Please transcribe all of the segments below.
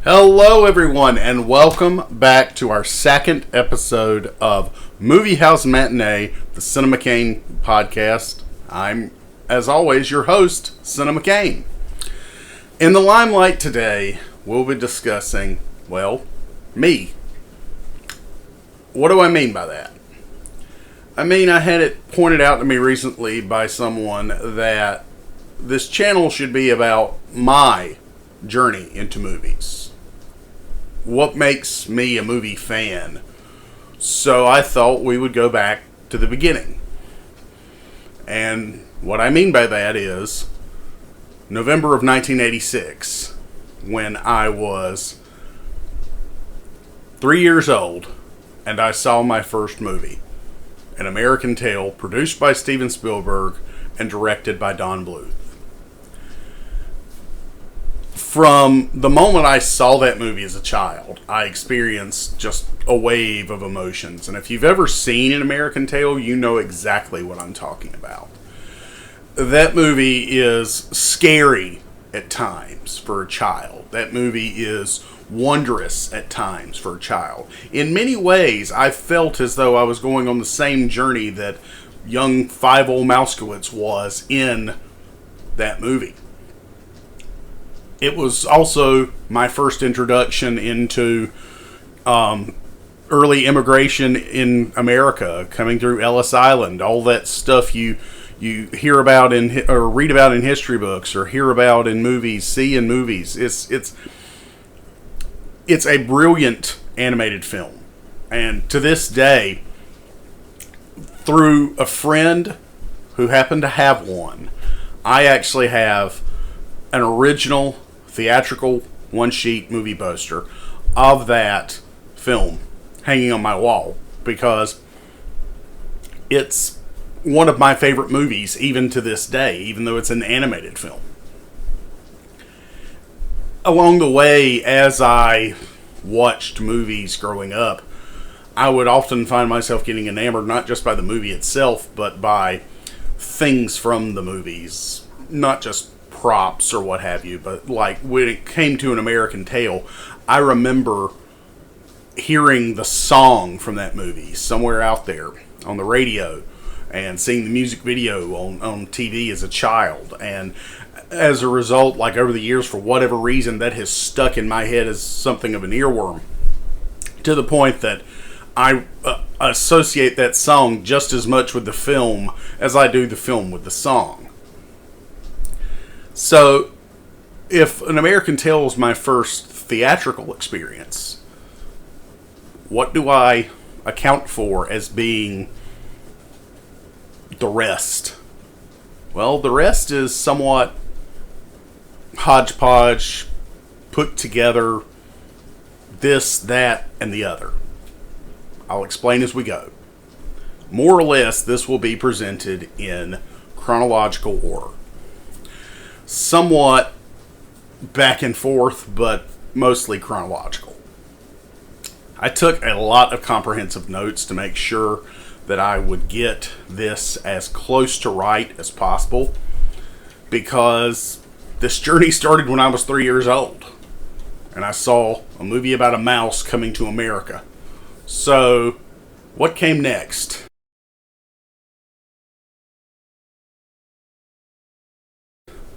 Hello, everyone, and welcome back to our second episode of Movie House Matinee, the Cinema Kane podcast. I'm, as always, your host, Cinema Kane. In the limelight today, we'll be discussing, well, me. What do I mean by that? I mean, I had it pointed out to me recently by someone that this channel should be about my journey into movies. What makes me a movie fan? So I thought we would go back to the beginning. And what I mean by that is November of 1986, when I was 3 years old and I saw my first movie, An American Tail, produced by Steven Spielberg and directed by Don Bluth. From the moment I saw that movie as a child, I experienced just a wave of emotions. And if you've ever seen An American Tail, you know exactly what I'm talking about. That movie is scary at times for a child. That movie is wondrous at times for a child. In many ways, I felt as though I was going on the same journey that young Fievel Mouskowitz was in that movie. It was also my first introduction into early immigration in America, coming through Ellis Island, all that stuff you hear about or read about in history books, or hear about in movies, see in movies. It's a brilliant animated film, and to this day, through a friend who happened to have one, I actually have an original theatrical one-sheet movie poster of that film hanging on my wall, because it's one of my favorite movies even to this day, even though it's an animated film. Along the way, as I watched movies growing up, I would often find myself getting enamored not just by the movie itself, but by things from the movies. Not just props or what have you, but like when it came to An American Tail, I remember hearing the song from that movie somewhere out there on the radio and seeing the music video on TV as a child. And as a result, like over the years, for whatever reason, that has stuck in my head as something of an earworm, to the point that I associate that song just as much with the film as I do the film with the song. So, if An American Tail was my first theatrical experience, what do I account for as being the rest? Well, the rest is somewhat hodgepodge, put together, this, that, and the other. I'll explain as we go. More or less, this will be presented in chronological order. Somewhat back and forth, but mostly chronological. I took a lot of comprehensive notes to make sure that I would get this as close to right as possible, because this journey started when I was 3 years old, and I saw a movie about a mouse coming to America. So, what came next?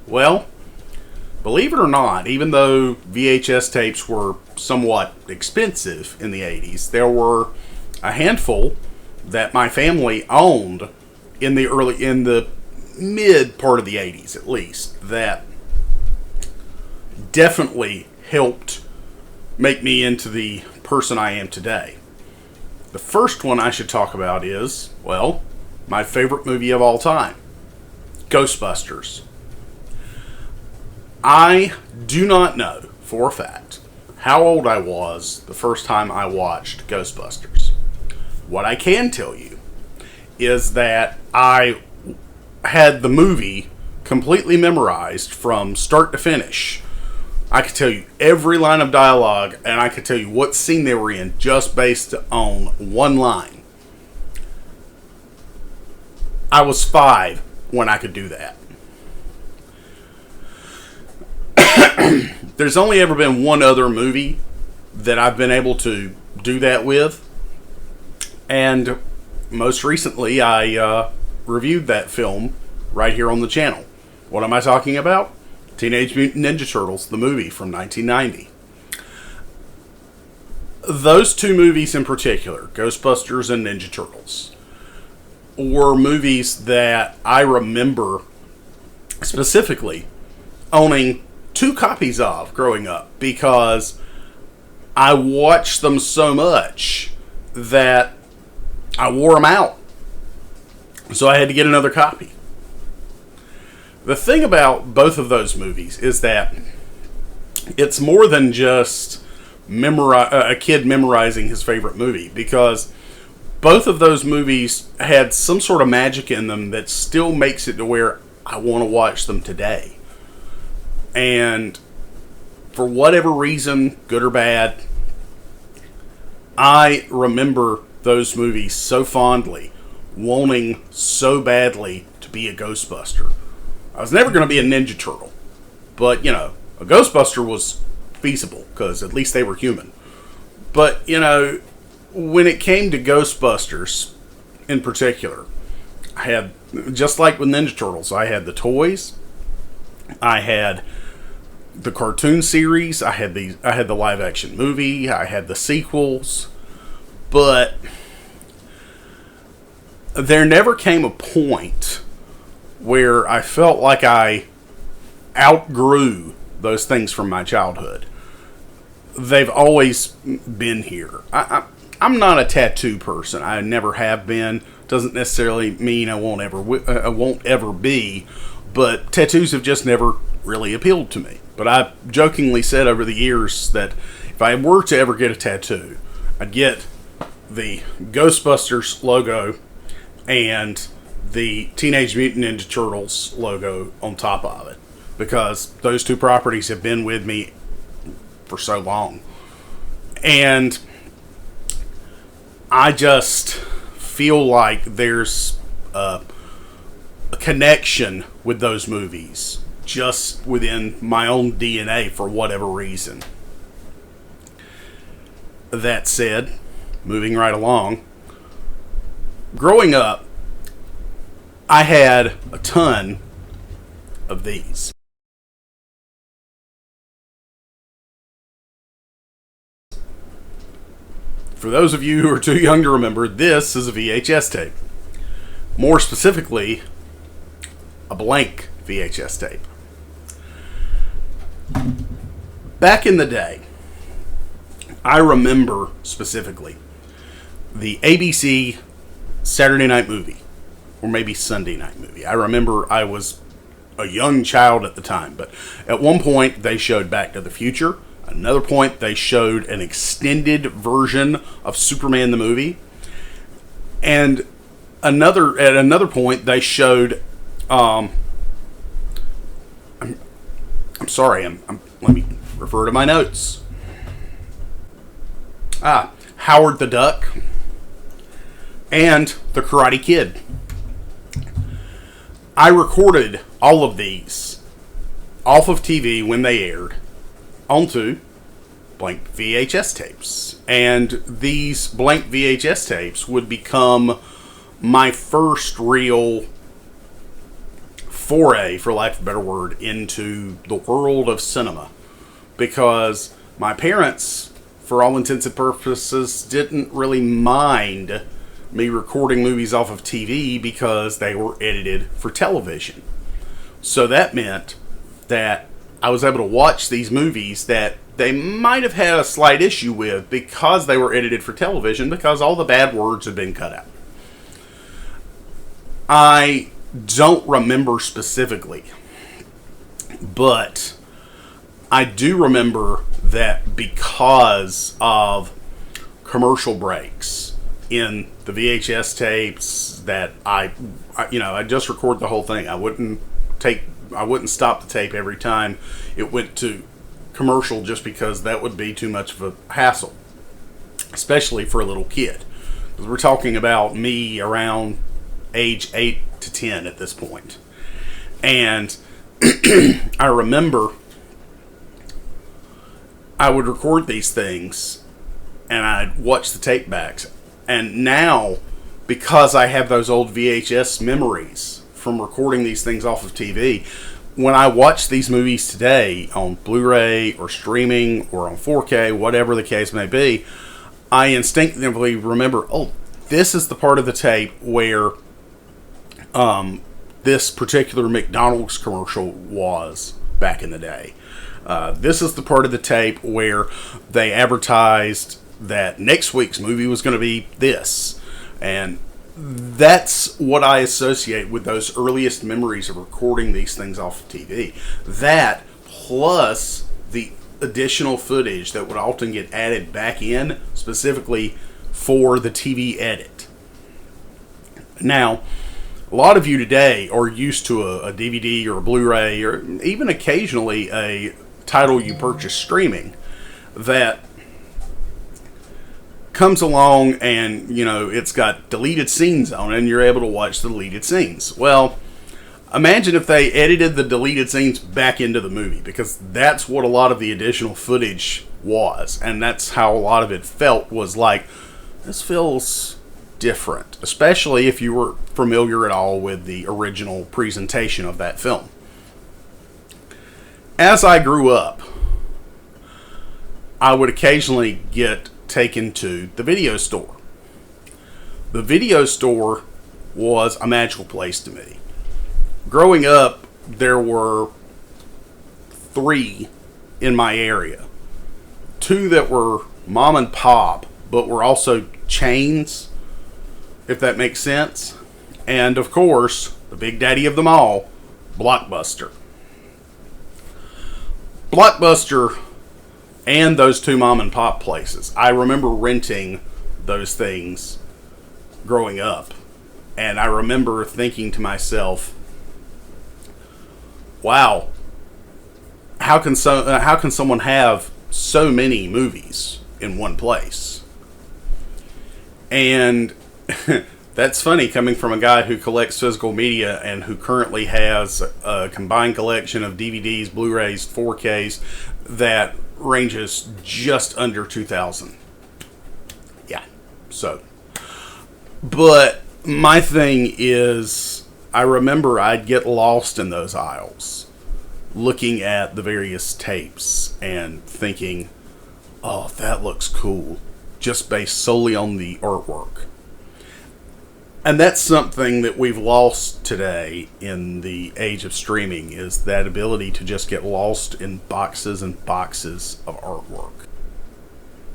Well, believe it or not, even though VHS tapes were somewhat expensive in the 80s, there were a handful that my family owned in the mid part of the 80s, at least, that definitely helped make me into the person I am today. The first one I should talk about is, well, my favorite movie of all time, Ghostbusters. I do not know for a fact how old I was the first time I watched Ghostbusters. What I can tell you is that I had the movie completely memorized from start to finish. I could tell you every line of dialogue, and I could tell you what scene they were in just based on one line. I was 5 when I could do that. There's only ever been one other movie that I've been able to do that with, and most recently I reviewed that film right here on the channel. What am I talking about? Teenage Mutant Ninja Turtles, the movie from 1990. Those two movies in particular, Ghostbusters and Ninja Turtles, were movies that I remember specifically owning 2 copies of growing up, because I watched them so much that I wore them out. So I had to get another copy. The thing about both of those movies is that it's more than just a kid memorizing his favorite movie, because both of those movies had some sort of magic in them that still makes it to where I want to watch them today. And for whatever reason, good or bad, I remember those movies so fondly, wanting so badly to be a Ghostbuster. I was never going to be a Ninja Turtle, but, a Ghostbuster was feasible, because at least they were human. But, when it came to Ghostbusters in particular, I had, just like with Ninja Turtles, I had the toys, I had the cartoon series, I had the live action movie, I had the sequels, but there never came a point where I felt like I outgrew those things from my childhood. They've always been here. I'm not a tattoo person. I never have been. Doesn't necessarily mean I won't ever be. But tattoos have just never really appealed to me. But I've jokingly said over the years that if I were to ever get a tattoo, I'd get the Ghostbusters logo and the Teenage Mutant Ninja Turtles logo on top of it, because those two properties have been with me for so long. And I just feel like there's a connection with those movies just within my own DNA for whatever reason. That said, moving right along, growing up, I had a ton of these. For those of you who are too young to remember, this is a VHS tape. More specifically, a blank VHS tape. Back in the day, I remember specifically the ABC Saturday night movie, or maybe Sunday night movie. I remember I was a young child at the time, but at one point they showed Back to the Future. Another point, they showed an extended version of Superman the movie. And at another point, they showed... I'm sorry, let me refer to my notes. Howard the Duck and The Karate Kid. I recorded all of these off of TV when they aired onto blank VHS tapes. And these blank VHS tapes would become my first real foray, for lack of a better word, into the world of cinema. Because my parents, for all intents and purposes, didn't really mind me recording movies off of TV because they were edited for television. So that meant that I was able to watch these movies that they might have had a slight issue with because they were edited for television, because all the bad words had been cut out. I don't remember specifically, but I do remember that because of commercial breaks in the VHS tapes that I just record the whole thing. I wouldn't stop the tape every time it went to commercial, just because that would be too much of a hassle, especially for a little kid. Because we're talking about me around age 8 to 10 at this point. And I remember I would record these things and I'd watch the tape backs. And now, because I have those old VHS memories from recording these things off of TV, when I watch these movies today on Blu-ray or streaming or on 4K, whatever the case may be, I instinctively remember, oh, this is the part of the tape where this particular McDonald's commercial was back in the day. This is the part of the tape where they advertised that next week's movie was going to be this. And that's what I associate with those earliest memories of recording these things off of TV. That plus the additional footage that would often get added back in specifically for the TV edit. Now, a lot of you today are used to a DVD or a Blu-ray or even occasionally a title you purchase streaming that comes along and, you know, it's got deleted scenes on it and you're able to watch the deleted scenes. Well, imagine if they edited the deleted scenes back into the movie, because that's what a lot of the additional footage was, and that's how a lot of it felt, was like, this feels different, especially if you were familiar at all with the original presentation of that film. As I grew up, I would occasionally get taken to the video store. The video store was a magical place to me. Growing up, there were 3 in my area. 2 that were mom and pop, but were also chains, if that makes sense. And of course, the big daddy of them all, Blockbuster. Blockbuster and those 2 mom and pop places. I remember renting those things growing up. And I remember thinking to myself, wow, how can someone have so many movies in one place? And that's funny, coming from a guy who collects physical media and who currently has a combined collection of DVDs, Blu-rays, 4Ks that ranges just under 2,000. Yeah, so. But my thing is, I remember I'd get lost in those aisles, looking at the various tapes and thinking, oh, that looks cool, just based solely on the artwork. And that's something that we've lost today in the age of streaming, is that ability to just get lost in boxes and boxes of artwork.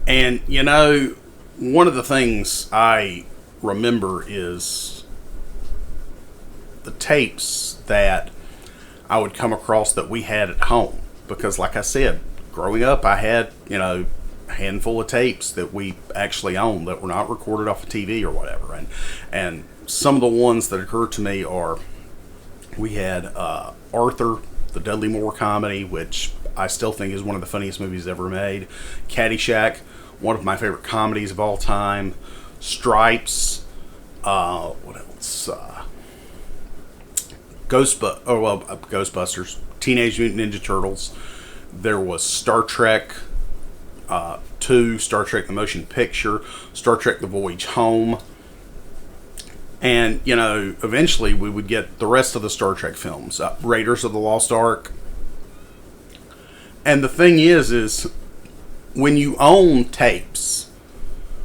And, you know, one of the things I remember is the tapes that I would come across that we had at home. Because, like I said, growing up, I had, you know, a handful of tapes that we actually owned that were not recorded off of TV or whatever. And some of the ones that occur to me are, we had Arthur, the Dudley Moore comedy, which I still think is one of the funniest movies ever made. Caddyshack, one of my favorite comedies of all time. Stripes, what else? Ghostbusters, Teenage Mutant Ninja Turtles. There was Star Trek 2, Star Trek the Motion Picture, Star Trek The Voyage Home. And, you know, eventually we would get the rest of the Star Trek films, Raiders of the Lost Ark. And the thing is when you own tapes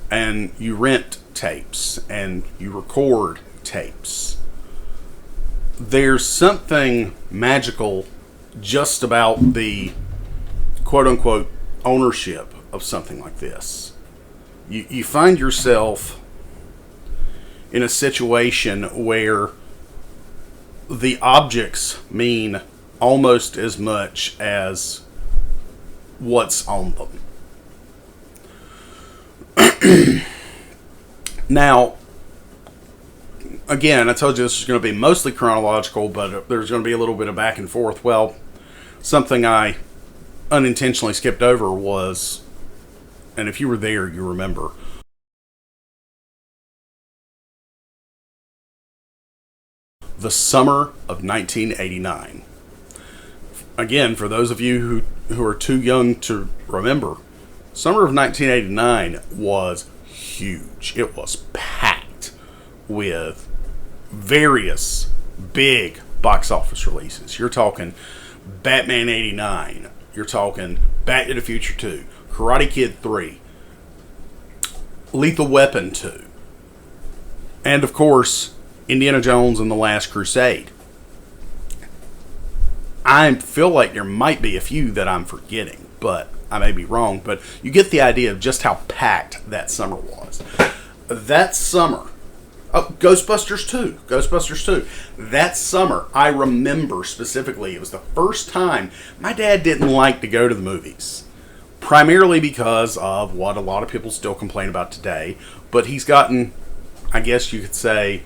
and you rent tapes and you record tapes, there's something magical just about the quote-unquote ownership of something like this. You find yourself in a situation where the objects mean almost as much as what's on them. Now, again, I told you this is going to be mostly chronological, but there's going to be a little bit of back and forth. Well, something I unintentionally skipped over was, and if you were there, you remember, the summer of 1989. again, for those of you who are too young to remember, summer of 1989 was huge. It was packed with various big box office releases. You're talking Batman 89. You're talking Back to the Future 2, Karate Kid 3, Lethal Weapon 2, and of course, Indiana Jones and the Last Crusade. I feel like there might be a few that I'm forgetting, but I may be wrong. But you get the idea of just how packed that summer was. That summer, Ghostbusters 2. Ghostbusters 2. That summer, I remember specifically, it was the first time my dad didn't like to go to the movies. Primarily because of what a lot of people still complain about today. But he's gotten, I guess you could say,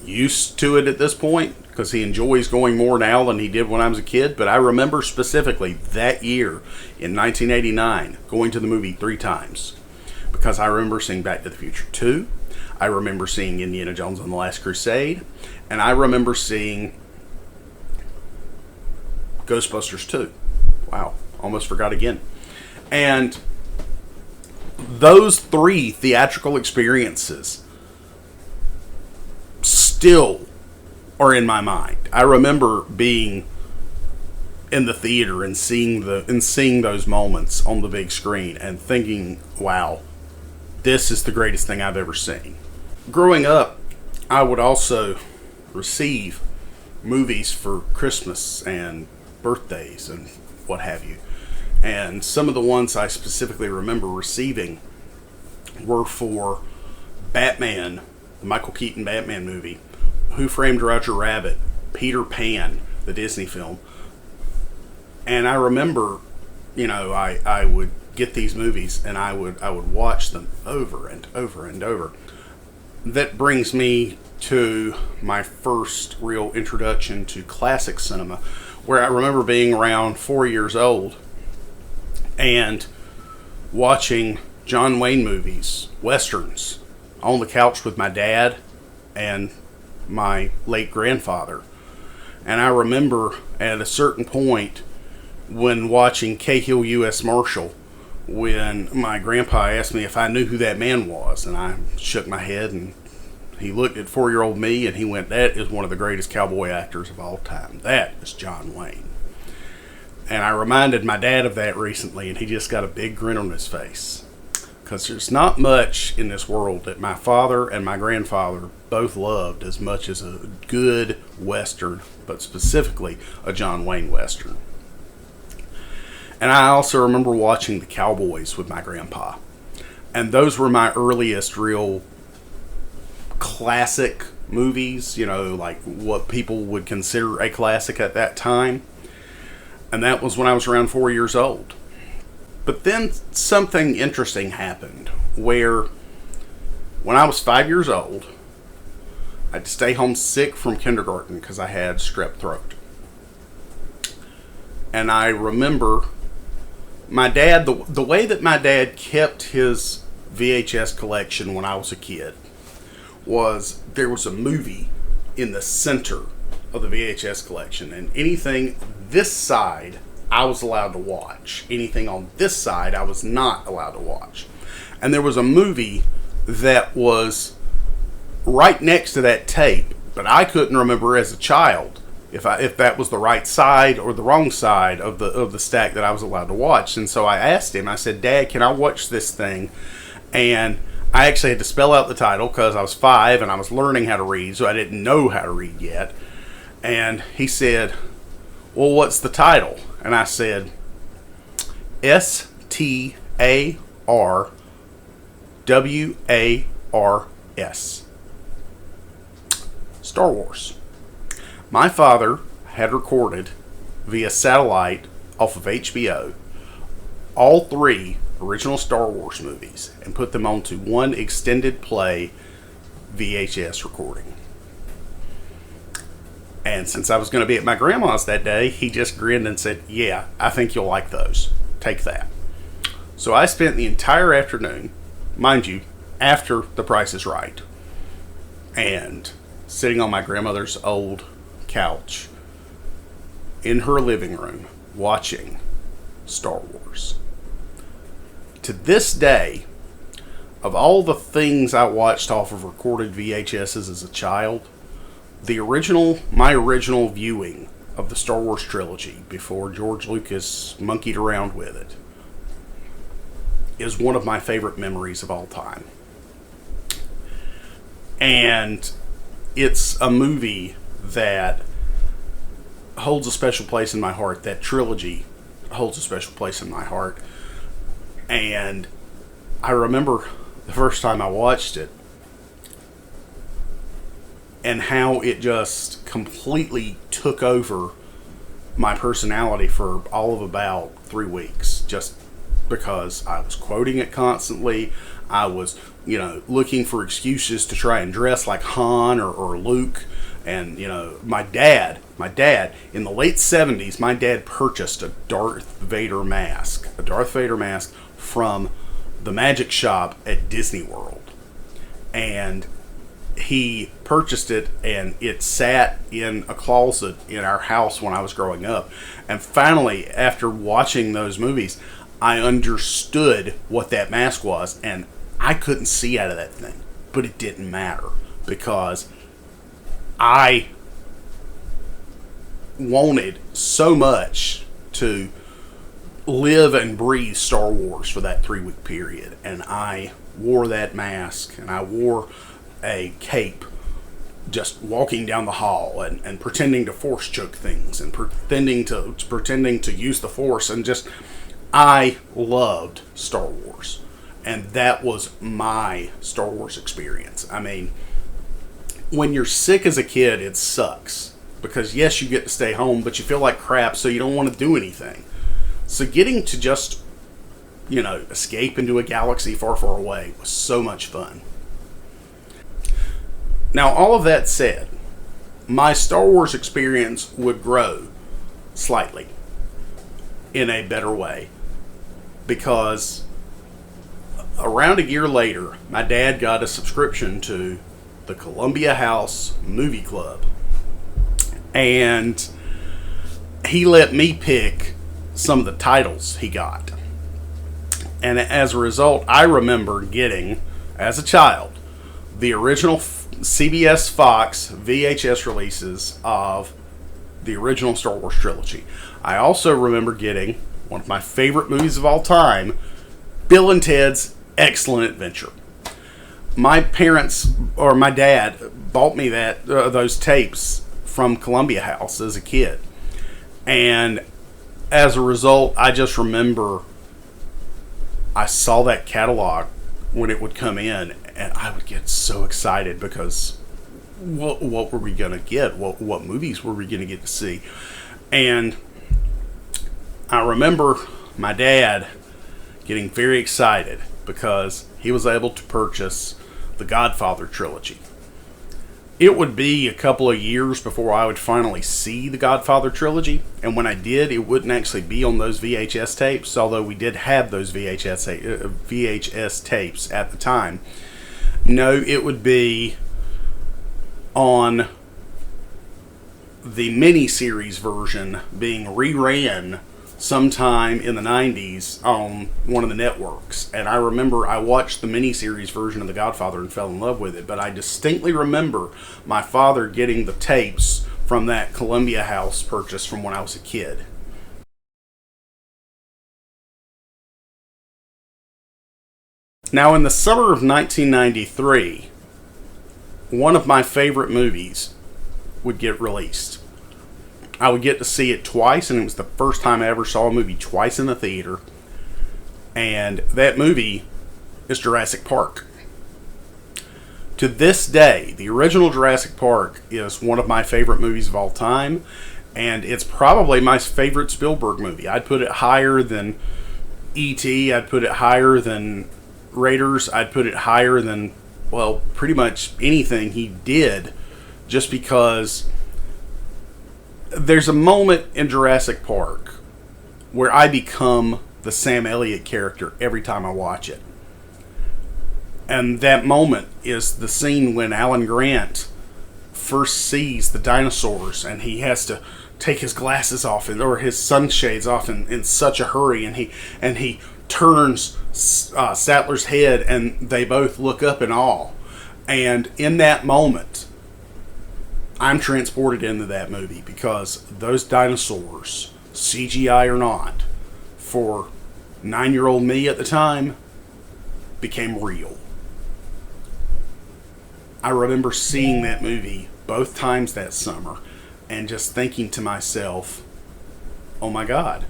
used to it at this point, because he enjoys going more now than he did when I was a kid. But I remember specifically that year in 1989 going to the movie 3 times, because I remember seeing Back to the Future 2, I remember seeing Indiana Jones and the Last Crusade, and I remember seeing Ghostbusters 2. Wow, almost forgot again. And those 3 theatrical experiences still are in my mind. I remember being in the theater and seeing those moments on the big screen and thinking, wow, this is the greatest thing I've ever seen. Growing up, I would also receive movies for Christmas and birthdays and what have you. And some of the ones I specifically remember receiving were for Batman, the Michael Keaton Batman movie, Who Framed Roger Rabbit, Peter Pan, the Disney film. And I remember, I would get these movies and I would watch them over and over and over. That brings me to my first real introduction to classic cinema, where I remember being around 4 years old and watching John Wayne movies, westerns, on the couch with my dad and my late grandfather. And I remember at a certain point when watching Cahill U.S. Marshal, when my grandpa asked me if I knew who that man was, and I shook my head, and he looked at 4-year-old me and he went, "That is one of the greatest cowboy actors of all time. That is John Wayne." And I reminded my dad of that recently, and he just got a big grin on his face. Because there's not much in this world that my father and my grandfather both loved as much as a good Western, but specifically a John Wayne Western. And I also remember watching The Cowboys with my grandpa. And those were my earliest real classic movies, like what people would consider a classic at that time. And that was when I was around 4 years old. But then something interesting happened where when I was 5 years old, I had to stay home sick from kindergarten because I had strep throat. And I remember my dad, the way that my dad kept his VHS collection when I was a kid was there was a movie in the center of the VHS collection, and anything this side I was allowed to watch. Anything on this side I was not allowed to watch. And there was a movie that was right next to that tape, but I couldn't remember as a child if that was the right side or the wrong side of the stack that I was allowed to watch. And so I asked him, I said, "Dad, can I watch this thing?" And I actually had to spell out the title because I was 5 and I was learning how to read, so I didn't know how to read yet. And he said, "Well, what's the title?" And I said, STARWARS. Star Wars. My father had recorded via satellite off of HBO all 3 original Star Wars movies and put them onto one extended play VHS recording. And since I was going to be at my grandma's that day, he just grinned and said, "Yeah, I think you'll like those. Take that." So I spent the entire afternoon, mind you, after The Price is Right, and sitting on my grandmother's old couch, in her living room watching Star Wars. To this day, of all the things I watched off of recorded VHSs as a child, my original viewing of the Star Wars trilogy before George Lucas monkeyed around with it is one of my favorite memories of all time. And it's a movie that holds a special place in my heart. That trilogy holds a special place in my heart. And I remember the first time I watched it and how it just completely took over my personality for all of about 3 weeks, just because I was quoting it constantly. I was, looking for excuses to try and dress like Han or Luke. And, my dad, in the late 70s, my dad purchased a Darth Vader mask from the magic shop at Disney World. And he purchased it, and it sat in a closet in our house when I was growing up. And finally, after watching those movies, I understood what that mask was, and I couldn't see out of that thing. But it didn't matter, because I wanted so much to live and breathe Star Wars for that 3-week period. And I wore that mask, and I wore a cape, just walking down the hall and pretending to force choke things and pretending to use the Force, and just, I loved Star Wars. And that was my Star Wars experience. I mean, when you're sick as a kid, it sucks. Because yes, you get to stay home, but you feel like crap, so you don't want to do anything. So getting to just, escape into a galaxy far, far away was so much fun. Now, all of that said, my Star Wars experience would grow slightly in a better way. Because around a year later, my dad got a subscription to the Columbia House Movie Club. And he let me pick some of the titles he got. And as a result, I remember getting, as a child, the original CBS Fox VHS releases of the original Star Wars trilogy. I also remember getting one of my favorite movies of all time, Bill and Ted's Excellent Adventure. My dad bought me those tapes from Columbia House as a kid. And as a result, I just remember I saw that catalog when it would come in, and I would get so excited, because what were we going to get? What movies were we going to get to see? And I remember my dad getting very excited because he was able to purchase the Godfather trilogy. It would be a couple of years before I would finally see the Godfather trilogy, and when I did, it wouldn't actually be on those VHS tapes, although we did have those VHS tapes at the time. No, it would be on the miniseries version being reran sometime in the 90s on one of the networks. And I remember I watched the miniseries version of The Godfather and fell in love with it, but I distinctly remember my father getting the tapes from that Columbia House purchase from when I was a kid. Now, in the summer of 1993, one of my favorite movies would get released. I would get to see it twice, and it was the first time I ever saw a movie twice in the theater. And that movie is Jurassic Park. To this day, the original Jurassic Park is one of my favorite movies of all time, and it's probably my favorite Spielberg movie. I'd put it higher than E.T., I'd put it higher than Raiders, I'd put it higher than, well, pretty much anything he did, just because there's a moment in Jurassic Park where I become the Sam Elliott character every time I watch it. And that moment is the scene when Alan Grant first sees the dinosaurs, and he has to take his glasses off or his sunshades off in such a hurry, and he turns Sattler's head, and they both look up in awe. And in that moment, I'm transported into that movie, because those dinosaurs, CGI or not, for 9-year-old me at the time, became real. I remember seeing that movie both times that summer and just thinking to myself, oh my God,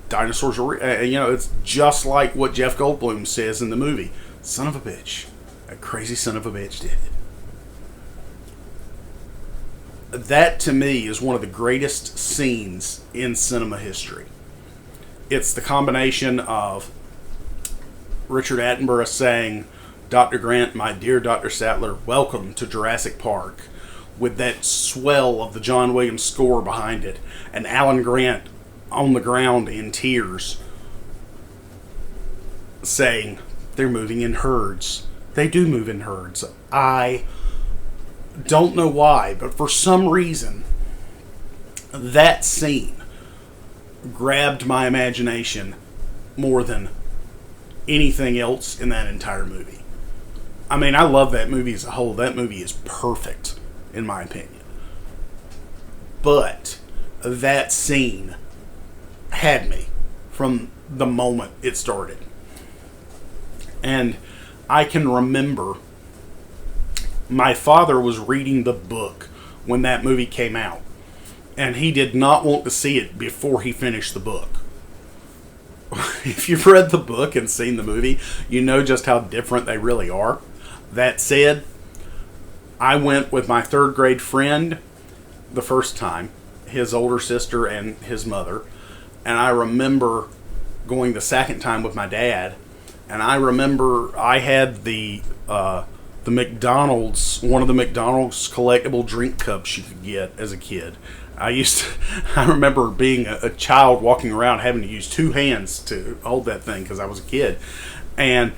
dinosaurs are real. It's just like what Jeff Goldblum says in the movie. Son of a bitch. A crazy son of a bitch did it. That, to me, is one of the greatest scenes in cinema history. It's the combination of Richard Attenborough saying, Dr. Grant, my dear Dr. Sattler, welcome to Jurassic Park, with that swell of the John Williams score behind it, and Alan Grant on the ground in tears saying, they're moving in herds. They do move in herds. I don't know why, but for some reason, that scene grabbed my imagination more than anything else in that entire movie. I mean, I love that movie as a whole. That movie is perfect, in my opinion. But that scene had me from the moment it started. And I can remember my father was reading the book when that movie came out, and he did not want to see it before he finished the book. If you've read the book and seen the movie, you know just how different they really are. That said, I went with my 3rd grade friend the first time, his older sister and his mother, and I remember going the second time with my dad, and I remember I had the McDonald's, one of the McDonald's collectible drink cups you could get as a kid. I remember being a child walking around having to use 2 hands to hold that thing because I was a kid, and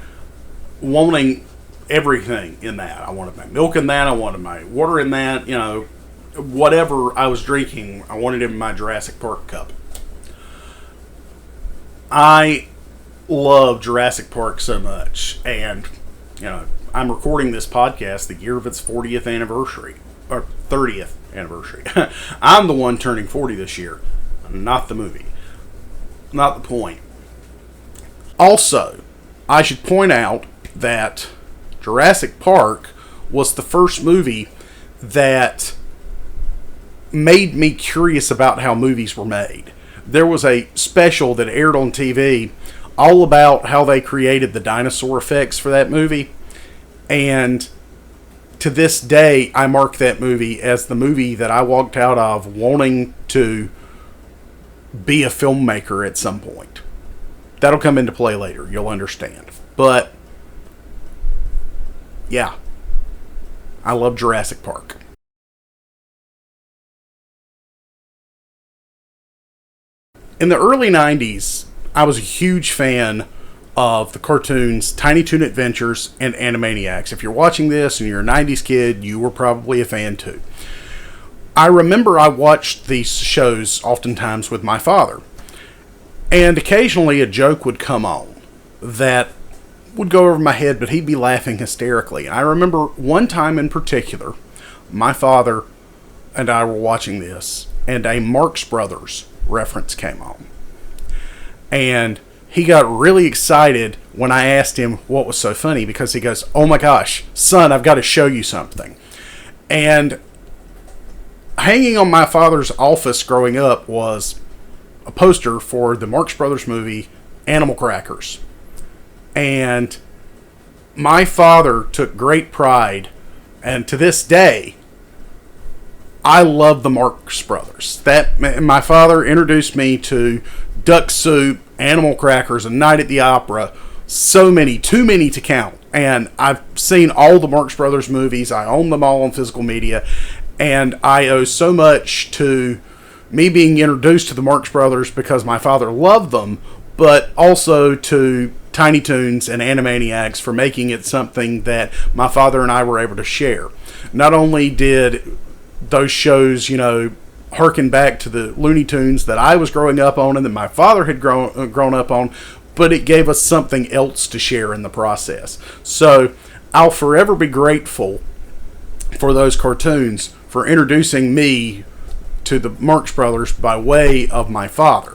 wanting everything in that. I wanted my milk in that. I wanted my water in that. Whatever I was drinking, I wanted it in my Jurassic Park cup. I love Jurassic Park so much, and I'm recording this podcast the year of its 40th anniversary, or 30th anniversary. I'm the one turning 40 this year, not the movie. Not the point. Also, I should point out that Jurassic Park was the first movie that made me curious about how movies were made. There was a special that aired on TV all about how they created the dinosaur effects for that movie, and to this day, I mark that movie as the movie that I walked out of wanting to be a filmmaker at some point. That'll come into play later, you'll understand. But, yeah, I love Jurassic Park. In the early 90s, I was a huge fan of the cartoons Tiny Toon Adventures and Animaniacs. If you're watching this and you're a 90s kid, you were probably a fan too. I remember I watched these shows oftentimes with my father, and occasionally a joke would come on that would go over my head, but he'd be laughing hysterically. And I remember one time in particular, my father and I were watching this, and a Marx Brothers reference came on. And he got really excited when I asked him what was so funny, because he goes, "Oh my gosh, son, I've got to show you something." And hanging on my father's office growing up was a poster for the Marx Brothers movie Animal Crackers. And my father took great pride, and to this day, I love the Marx Brothers. My father introduced me to Duck Soup, Animal Crackers, A Night at the Opera. So many, too many to count. And I've seen all the Marx Brothers movies. I own them all on physical media. And I owe so much to me being introduced to the Marx Brothers because my father loved them, but also to Tiny Toons and Animaniacs for making it something that my father and I were able to share. Not only did those shows, harken back to the Looney Tunes that I was growing up on and that my father had grown up on, but it gave us something else to share in the process. So I'll forever be grateful for those cartoons for introducing me to the Marx Brothers by way of my father.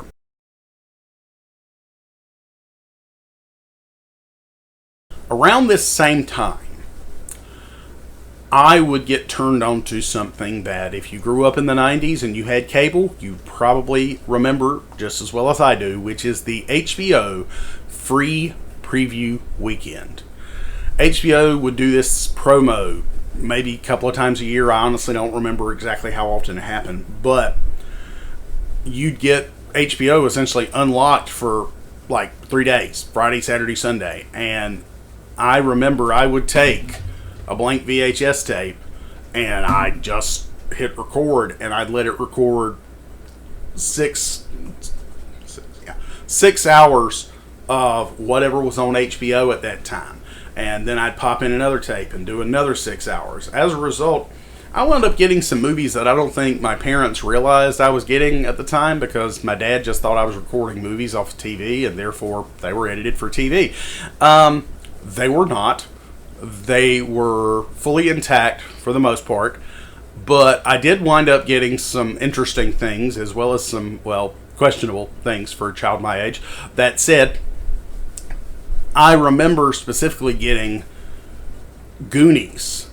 Around this same time, I would get turned on to something that if you grew up in the 90s and you had cable, you probably remember just as well as I do, which is the HBO Free Preview Weekend. HBO would do this promo maybe a couple of times a year. I honestly don't remember exactly how often it happened, but you'd get HBO essentially unlocked for like 3 days, Friday, Saturday, Sunday, and I remember I would take a blank VHS tape and I'd just hit record and I'd let it record 6 hours of whatever was on HBO at that time. And then I'd pop in another tape and do another 6 hours. As a result, I wound up getting some movies that I don't think my parents realized I was getting at the time, because my dad just thought I was recording movies off of TV and therefore they were edited for TV. They were not. They were fully intact for the most part, but I did wind up getting some interesting things as well as some, questionable things for a child my age. That said, I remember specifically getting Goonies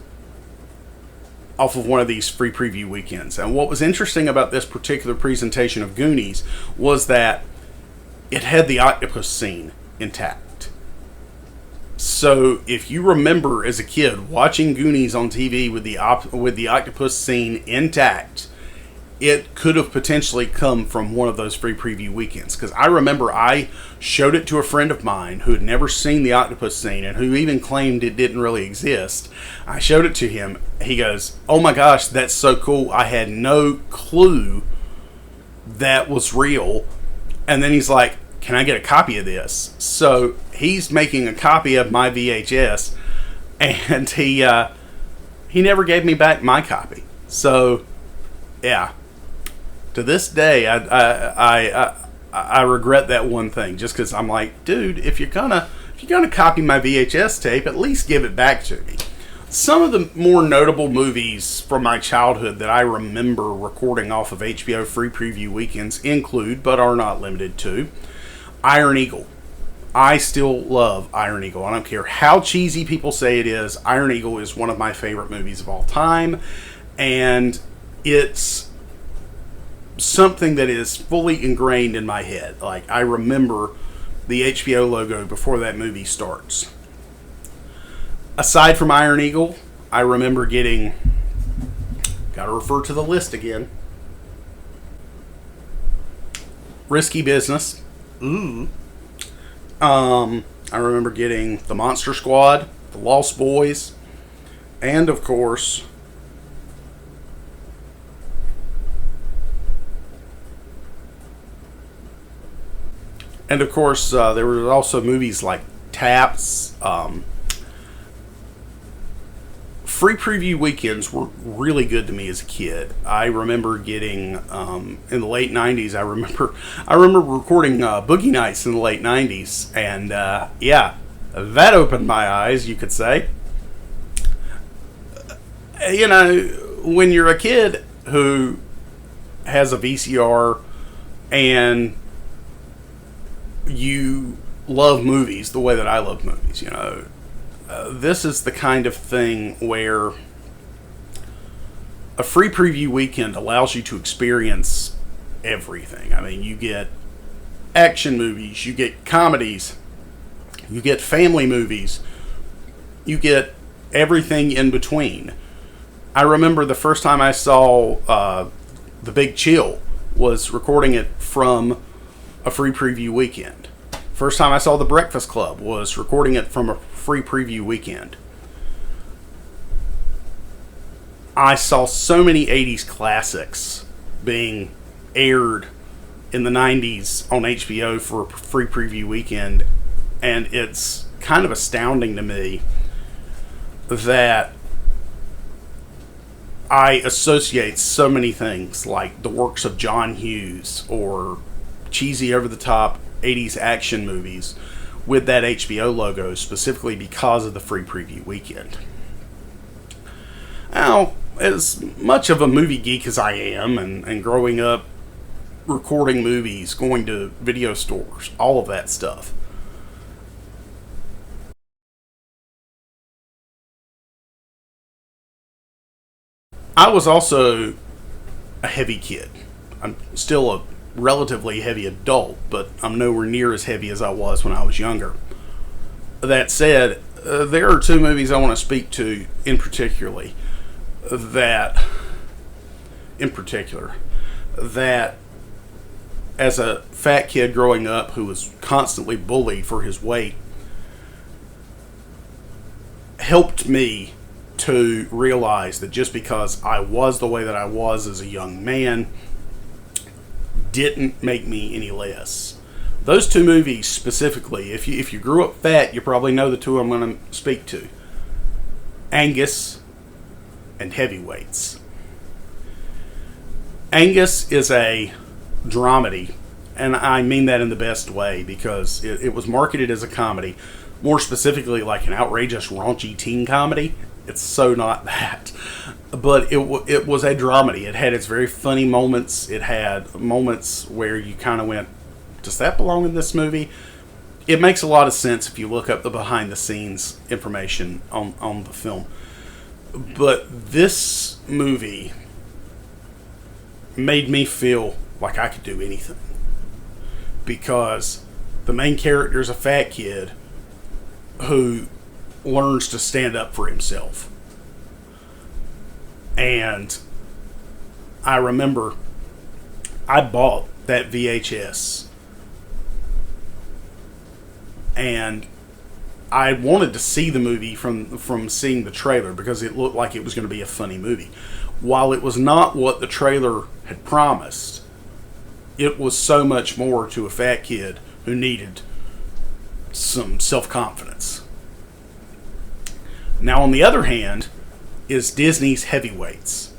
off of one of these free preview weekends. And what was interesting about this particular presentation of Goonies was that it had the octopus scene intact. So if you remember as a kid watching Goonies on TV with the octopus scene intact, it could have potentially come from one of those free preview weekends. Because I remember I showed it to a friend of mine who had never seen the octopus scene and who even claimed it didn't really exist. I showed it to him. He goes, "Oh my gosh, that's so cool. I had no clue that was real." And then he's like, "Can I get a copy of this?" So he's making a copy of my VHS, and he never gave me back my copy. So yeah, to this day, I regret that one thing, just because I'm like, dude, if you're gonna copy my VHS tape, at least give it back to me. Some of the more notable movies from my childhood that I remember recording off of HBO free preview weekends include, but are not limited to, Iron Eagle. I still love Iron Eagle. I don't care how cheesy people say it is. Iron Eagle is one of my favorite movies of all time, and it's something that is fully ingrained in my head. Like, I remember the HBO logo before that movie starts. Aside from Iron Eagle, I remember getting, gotta refer to the list again, Risky Business. Ooh. I remember getting The Monster Squad, The Lost Boys, and of course, there were also movies like Taps. Free preview weekends were really good to me as a kid. I remember getting in the late '90s. I remember recording Boogie Nights in the late '90s, and that opened my eyes, you could say. When you're a kid who has a VCR and you love movies the way that I love movies, this is the kind of thing where a free preview weekend allows you to experience everything. I mean, you get action movies, you get comedies, you get family movies, you get everything in between. I remember the first time I saw The Big Chill was recording it from a free preview weekend. First time I saw The Breakfast Club was recording it from a free preview weekend. I saw so many 80s classics being aired in the 90s on HBO for a free preview weekend, and it's kind of astounding to me that I associate so many things like the works of John Hughes or cheesy over the top 80s action movies with that HBO logo, specifically because of the free preview weekend. Now, as much of a movie geek as I am, and growing up recording movies, going to video stores, all of that stuff, I was also a heavy kid. I'm still a relatively heavy adult, but I'm nowhere near as heavy as I was when I was younger. That said, there are two movies I want to speak to that in particular that as a fat kid growing up who was constantly bullied for his weight helped me to realize that just because I was the way that I was as a young man didn't make me any less. Those two movies specifically, if you grew up fat, you probably know the two I'm going to speak to. Angus and Heavyweights. Angus is a dramedy, and I mean that in the best way because it was marketed as a comedy, more specifically like an outrageous, raunchy teen comedy. It's so not that. But it was a dramedy. It had its very funny moments. It had moments where you kind of went, does that belong in this movie? It makes a lot of sense if you look up the behind the scenes information on the film. But this movie made me feel like I could do anything. Because the main character is a fat kid who learns to stand up for himself. And I remember I bought that VHS and I wanted to see the movie from seeing the trailer because it looked like it was going to be a funny movie. While it was not what the trailer had promised, it was so much more to a fat kid who needed some self-confidence. Now, on the other hand, is Disney's Heavyweights.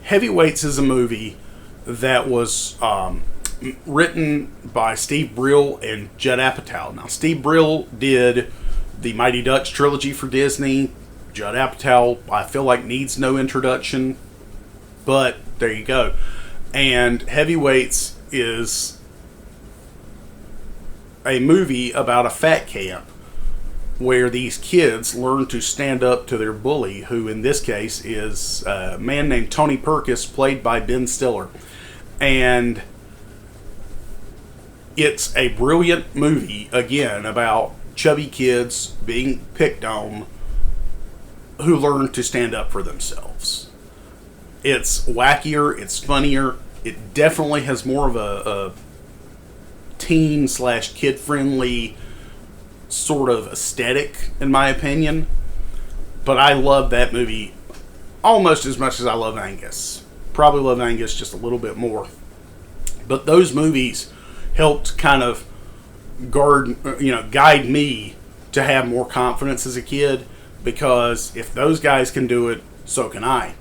Heavyweights is a movie that was written by Steve Brill and Judd Apatow. Now, Steve Brill did the Mighty Ducks trilogy for Disney. Judd Apatow, I feel like, needs no introduction, but there you go. And Heavyweights is a movie about a fat camp where these kids learn to stand up to their bully, who in this case is a man named Tony Perkis, played by Ben Stiller. And it's a brilliant movie, again, about chubby kids being picked on who learn to stand up for themselves. It's wackier, it's funnier, it definitely has more of a teen / kid friendly sort of aesthetic, in my opinion. But I love that movie almost as much as I love Angus. Probably love Angus just a little bit more. But those movies helped kind of guide me to have more confidence as a kid, because if those guys can do it, so can I.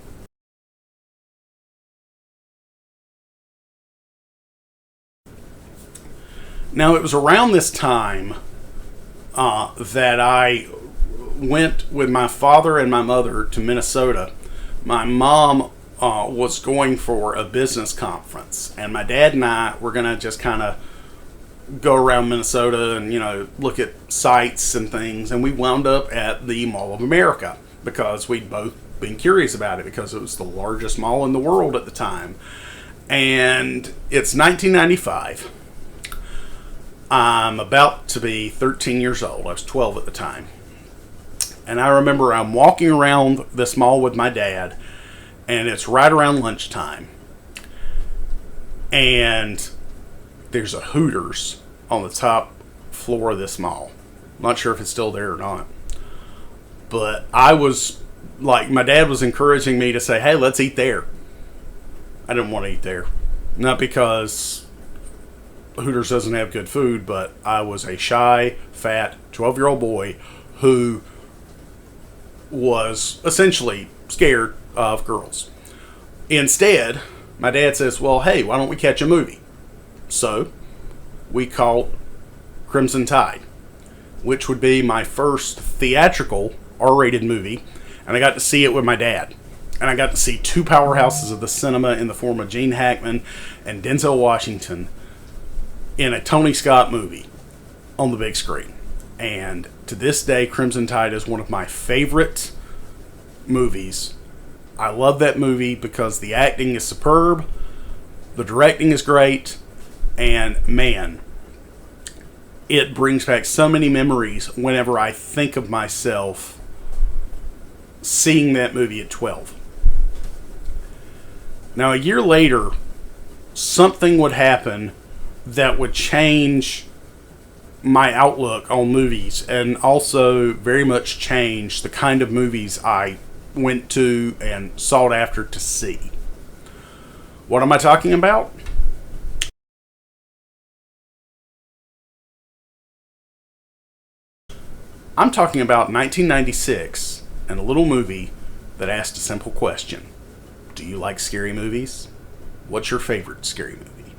Now, it was around this time that I went with my father and my mother to Minnesota. My mom was going for a business conference, and my dad and I were going to just kind of go around Minnesota and, look at sites and things, and we wound up at the Mall of America because we'd both been curious about it because it was the largest mall in the world at the time. And it's 1995. I'm about to be 13 years old. I was 12 at the time. And I remember I'm walking around this mall with my dad, and it's right around lunchtime. And there's a Hooters on the top floor of this mall. I'm not sure if it's still there or not. But I was, my dad was encouraging me to say, hey, let's eat there. I didn't want to eat there. Not because Hooters doesn't have good food, but I was a shy, fat, 12-year-old boy who was essentially scared of girls. Instead, my dad says, well, hey, why don't we catch a movie? So, we caught Crimson Tide, which would be my first theatrical R-rated movie, and I got to see it with my dad. And I got to see two powerhouses of the cinema in the form of Gene Hackman and Denzel Washington in a Tony Scott movie on the big screen. And to this day, Crimson Tide is one of my favorite movies. I love that movie because the acting is superb, the directing is great, and man, it brings back so many memories whenever I think of myself seeing that movie at 12. Now, a year later, something would happen that would change my outlook on movies and also very much change the kind of movies I went to and sought after to see. What am I talking about? I'm talking about 1996 and a little movie that asked a simple question. Do you like scary movies? What's your favorite scary movie?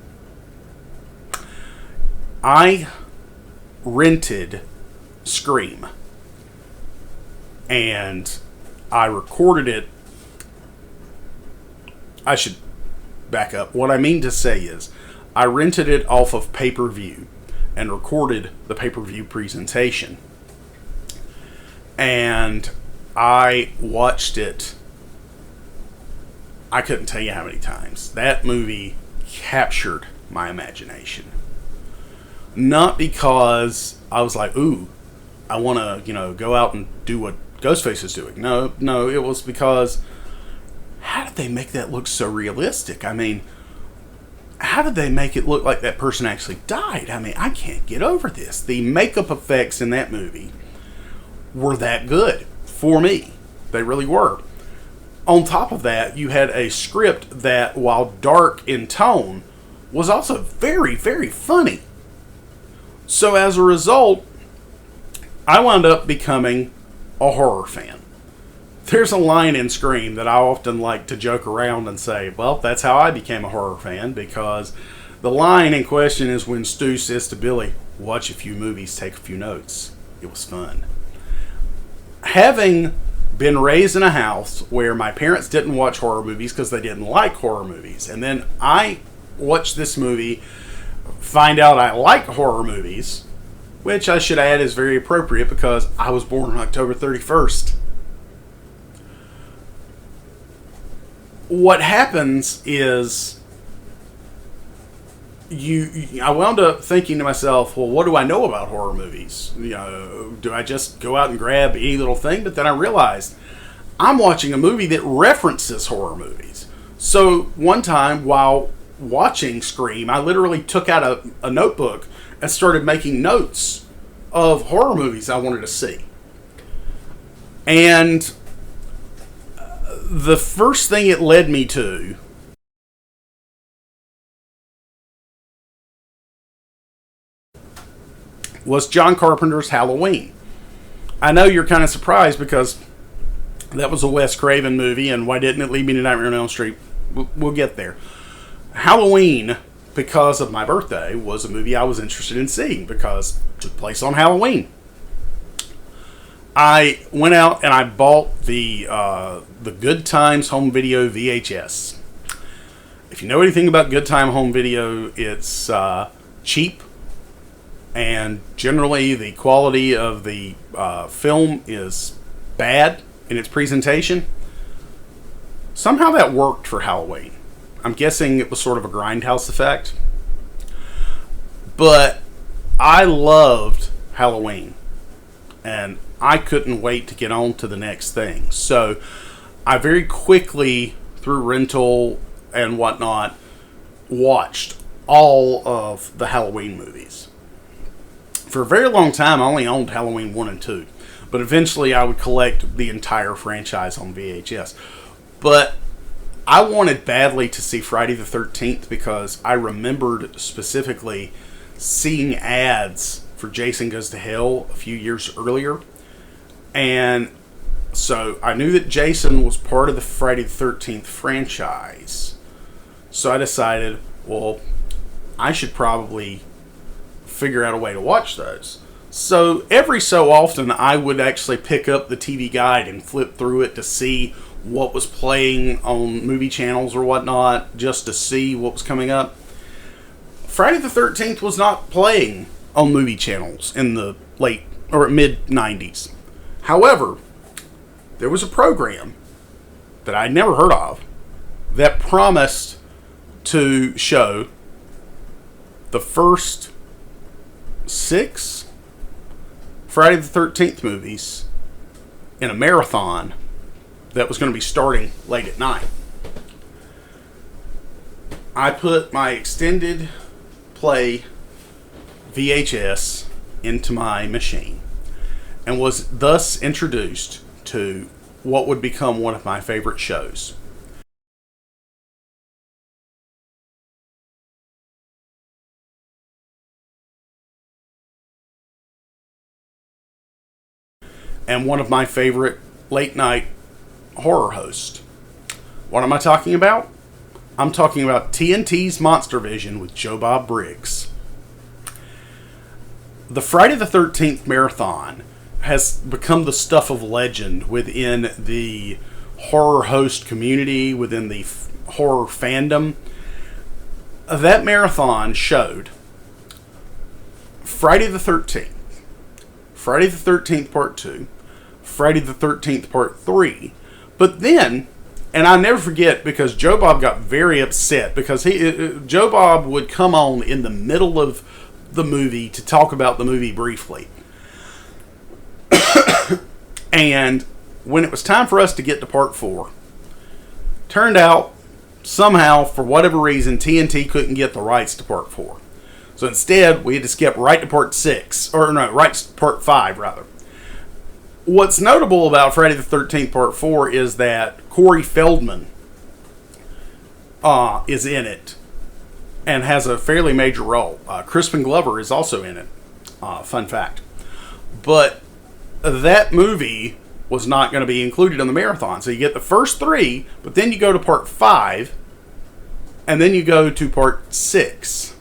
I rented Scream, and I recorded it. I should back up. What I mean to say is, I rented it off of pay-per-view and recorded the pay-per-view presentation. And I watched it, I couldn't tell you how many times. That movie captured my imagination. Not because I was like, ooh, I want to, go out and do what Ghostface is doing. No, it was because, how did they make that look so realistic? I mean, how did they make it look like that person actually died? I mean, I can't get over this. The makeup effects in that movie were that good for me. They really were. On top of that, you had a script that, while dark in tone, was also very, very funny. So as a result, I wound up becoming a horror fan. There's a line in Scream that I often like to joke around and say, well, that's how I became a horror fan, because the line in question is when Stu says to Billy, watch a few movies, take a few notes. It was fun. Having been raised in a house where my parents didn't watch horror movies because they didn't like horror movies, and then I watched this movie, find out I like horror movies, which I should add is very appropriate because I was born on October 31st. What happens is I wound up thinking to myself, well, what do I know about horror movies? Do I just go out and grab any little thing? But then I realized I'm watching a movie that references horror movies. So one time while watching Scream, I literally took out a notebook and started making notes of horror movies I wanted to see. And the first thing it led me to was John Carpenter's Halloween. I know you're kind of surprised because that was a Wes Craven movie, and why didn't it lead me to Nightmare on Elm Street? We'll get there. Halloween, because of my birthday, was a movie I was interested in seeing because it took place on Halloween. I went out and I bought the Good Times Home Video VHS. If you know anything about Good Time Home Video, it's cheap, and generally the quality of the film is bad in its presentation. Somehow that worked for Halloween. I'm guessing it was sort of a grindhouse effect. But I loved Halloween, and I couldn't wait to get on to the next thing. So I very quickly, through rental and whatnot, watched all of the Halloween movies. For a very long time, I only owned Halloween 1 and 2. But eventually I would collect the entire franchise on VHS. But I wanted badly to see Friday the 13th because I remembered specifically seeing ads for Jason Goes to Hell a few years earlier. And So I knew that Jason was part of the Friday the 13th franchise. So I decided, well, I should probably figure out a way to watch those. So every so often I would actually pick up the TV Guide and flip through it to see what was playing on movie channels or whatnot, just to see what was coming up. Friday the 13th was not playing on movie channels in the late or mid 90s. However, there was a program that I'd never heard of that promised to show the first 6 Friday the 13th movies in a marathon that was going to be starting late at night. I put my extended play VHS into my machine and was thus introduced to what would become one of my favorite shows. And one of my favorite late night horror hosts. What am I talking about? I'm talking about TNT's Monster Vision with Joe Bob Briggs. The Friday the 13th marathon has become the stuff of legend within the horror host community, within the horror fandom. That marathon showed Friday the 13th, Friday the 13th Part 2, Friday the 13th Part 3, but then, and I never forget because Joe Bob got very upset because Joe Bob would come on in the middle of the movie to talk about the movie briefly. And when it was time for us to get to Part 4, turned out somehow, for whatever reason, TNT couldn't get the rights to Part 4. So instead, we had to skip right to Part 6, or no, right to Part 5, rather. What's notable about Friday the 13th Part 4 is that Corey Feldman is in it and has a fairly major role. Crispin Glover is also in it. Fun fact. But that movie was not going to be included in the marathon. So you get the first 3, but then you go to Part 5, and then you go to Part 6.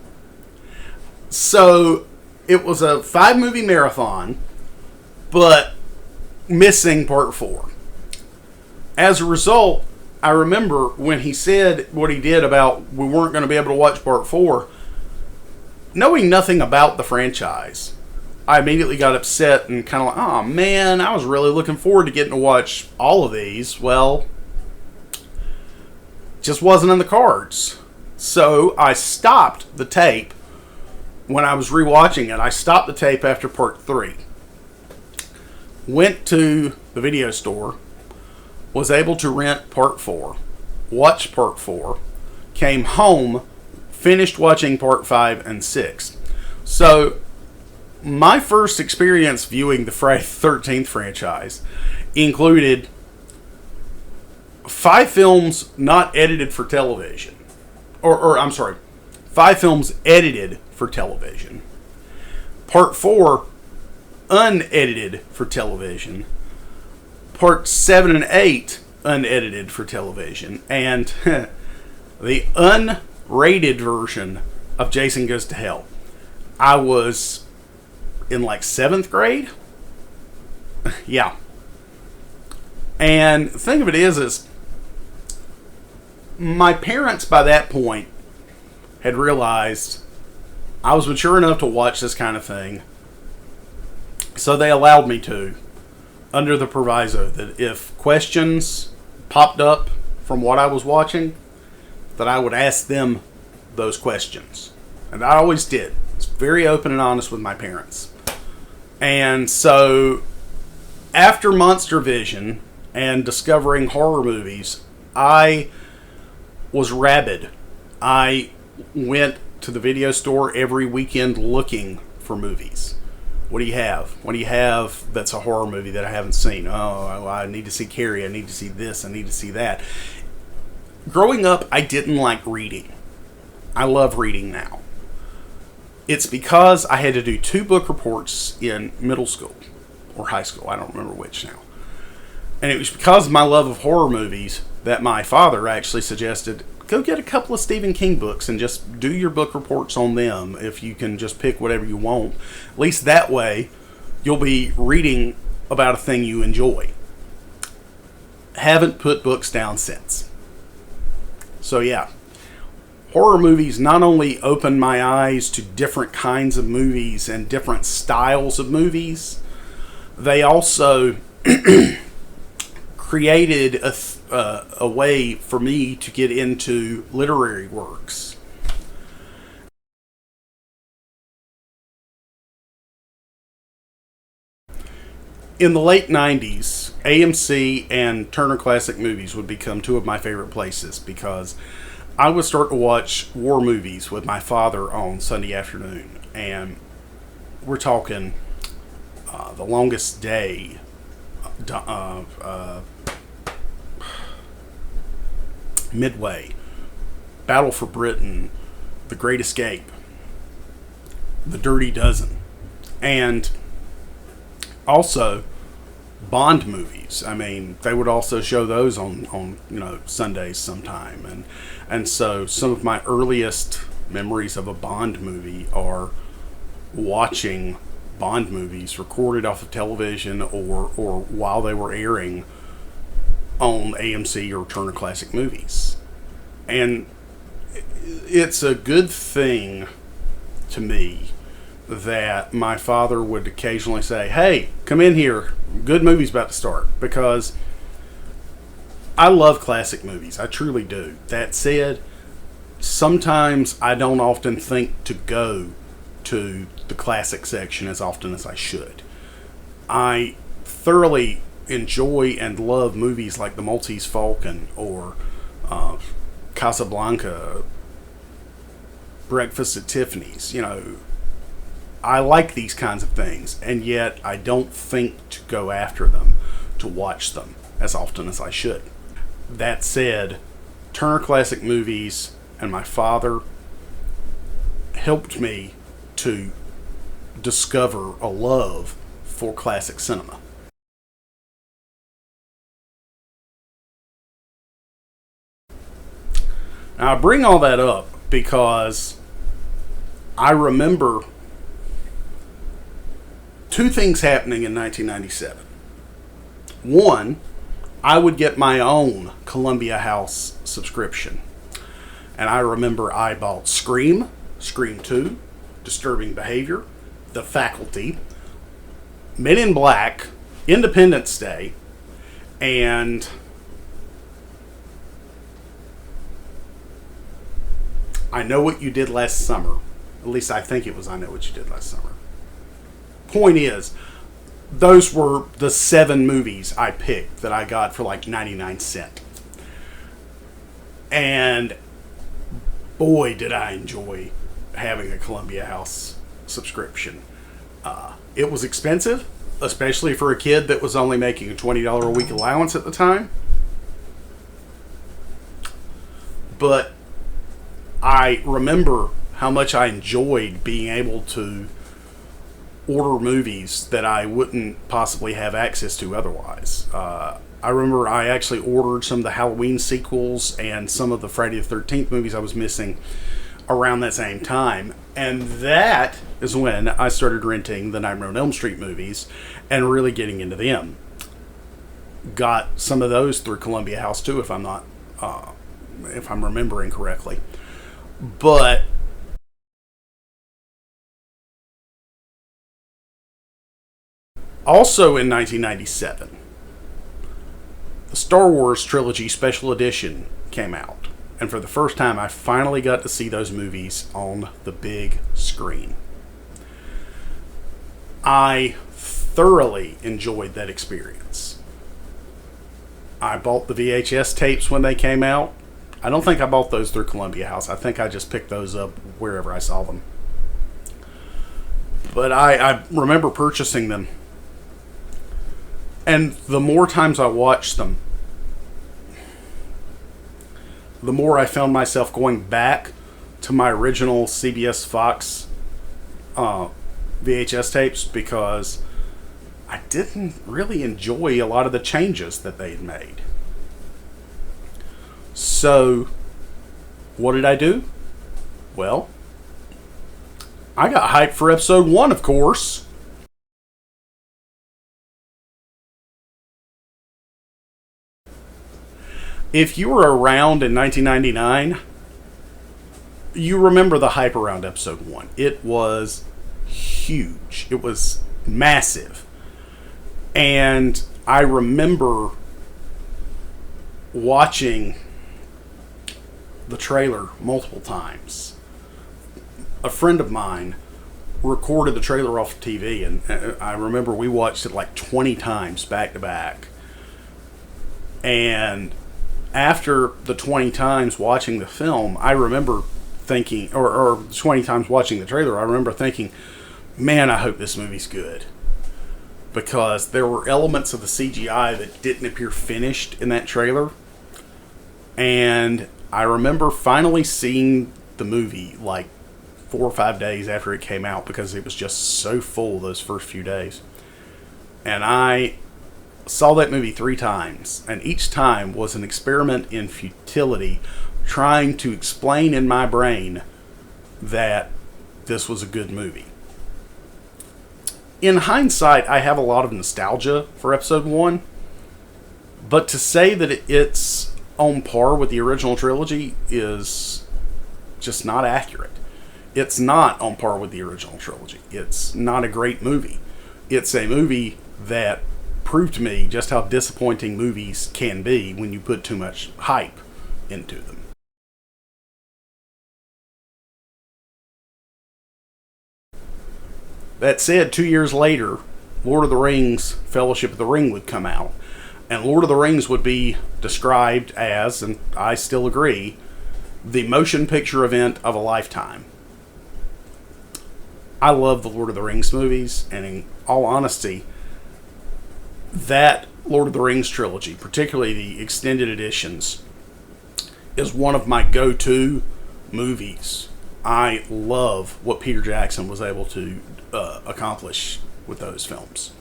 So it was a 5-movie marathon, but missing Part 4. As a result, I remember when he said what he did about we weren't going to be able to watch Part 4, knowing nothing about the franchise, I immediately got upset and kind of like, oh man, I was really looking forward to getting to watch all of these. Well, just wasn't in the cards. So I stopped the tape when I was rewatching it. I stopped the tape after Part 3. Went to the video store, was able to rent Part 4, watch Part 4, came home, finished watching Part 5 and 6. So my first experience viewing the Friday the 13th franchise included 5 films not edited for television. Or I'm sorry, 5 films edited for television. Part 4 unedited for television. Part 7 and 8 unedited for television. And the unrated version of Jason Goes to Hell. I was in like 7th grade. Yeah. And the thing of it is my parents by that point had realized I was mature enough to watch this kind of thing. So they allowed me to, under the proviso that if questions popped up from what I was watching, that I would ask them those questions. And I always did. It's very open and honest with my parents. And so after Monster Vision and discovering horror movies, I was rabid. I went to the video store every weekend looking for movies. What do you have? What do you have that's a horror movie that I haven't seen? Oh, I need to see Carrie. I need to see this. I need to see that. Growing up, I didn't like reading. I love reading now. It's because I had to do 2 book reports in middle school or high school. I don't remember which now. And it was because of my love of horror movies that my father actually suggested go get a couple of Stephen King books and just do your book reports on them if you can just pick whatever you want. At least that way you'll be reading about a thing you enjoy. Haven't put books down since. So yeah, horror movies not only opened my eyes to different kinds of movies and different styles of movies, they also created a way for me to get into literary works. In the late 90s, AMC and Turner Classic Movies would become two of my favorite places because I would start to watch war movies with my father on Sunday afternoon. And we're talking The Longest Day, Midway, Battle for Britain, The Great Escape, The Dirty Dozen, and also Bond movies. I mean, they would also show those on Sundays sometime, and so some of my earliest memories of a Bond movie are watching Bond movies recorded off of television or while they were airing on AMC or Turner Classic Movies. And it's a good thing to me that my father would occasionally say, hey, come in here, good movie's about to start, because I love classic movies. I truly do. That said, sometimes I don't often think to go to the classic section as often as I should. I thoroughly enjoy and love movies like The Maltese Falcon or Casablanca, Breakfast at Tiffany's. I like these kinds of things, and yet I don't think to go after them, to watch them as often as I should. That said, Turner Classic Movies and my father helped me to discover a love for classic cinema. Now, I bring all that up because I remember two things happening in 1997. One, I would get my own Columbia House subscription. And I remember I bought Scream, Scream 2, Disturbing Behavior, The Faculty, Men in Black, Independence Day, and I Know What You Did Last Summer. At least I think it was I Know What You Did Last Summer. Point is, those were the 7 movies I picked that I got for like 99 cents. And boy, did I enjoy having a Columbia House subscription. It was expensive, especially for a kid that was only making a $20 a week allowance at the time. But I remember how much I enjoyed being able to order movies that I wouldn't possibly have access to otherwise. I remember I actually ordered some of the Halloween sequels and some of the Friday the 13th movies I was missing around that same time. And that is when I started renting the Nightmare on Elm Street movies and really getting into them. Got some of those through Columbia House too, if I'm remembering correctly. But also in 1997, the Star Wars Trilogy Special Edition came out. And for the first time, I finally got to see those movies on the big screen. I thoroughly enjoyed that experience. I bought the VHS tapes when they came out. I don't think I bought those through Columbia House. I think I just picked those up wherever I saw them. But I remember purchasing them. And the more times I watched them, the more I found myself going back to my original CBS Fox VHS tapes, because I didn't really enjoy a lot of the changes that they had made. So, what did I do? Well, I got hyped for episode 1, of course. If you were around in 1999, you remember the hype around episode 1. It was huge. It was massive. And I remember watching the trailer multiple times. A friend of mine recorded the trailer off of TV, and I remember we watched it like 20 times back to back. And after the 20 times watching the film, I remember thinking, or 20 times watching the trailer, I remember thinking, man, I hope this movie's good. Because there were elements of the CGI that didn't appear finished in that trailer. And I remember finally seeing the movie like 4 or 5 days after it came out, because it was just so full those first few days. And I saw that movie 3 times, and each time was an experiment in futility, trying to explain in my brain that this was a good movie. In hindsight, I have a lot of nostalgia for episode 1, but to say that it's on par with the original trilogy is just not accurate. It's not on par with the original trilogy. It's not a great movie. It's a movie that proved to me just how disappointing movies can be when you put too much hype into them. That said, 2 years later, Lord of the Rings, Fellowship of the Ring would come out. And Lord of the Rings would be described as, and I still agree, the motion picture event of a lifetime. I love the Lord of the Rings movies, and in all honesty, that Lord of the Rings trilogy, particularly the extended editions, is one of my go-to movies. I love what Peter Jackson was able to accomplish with those films.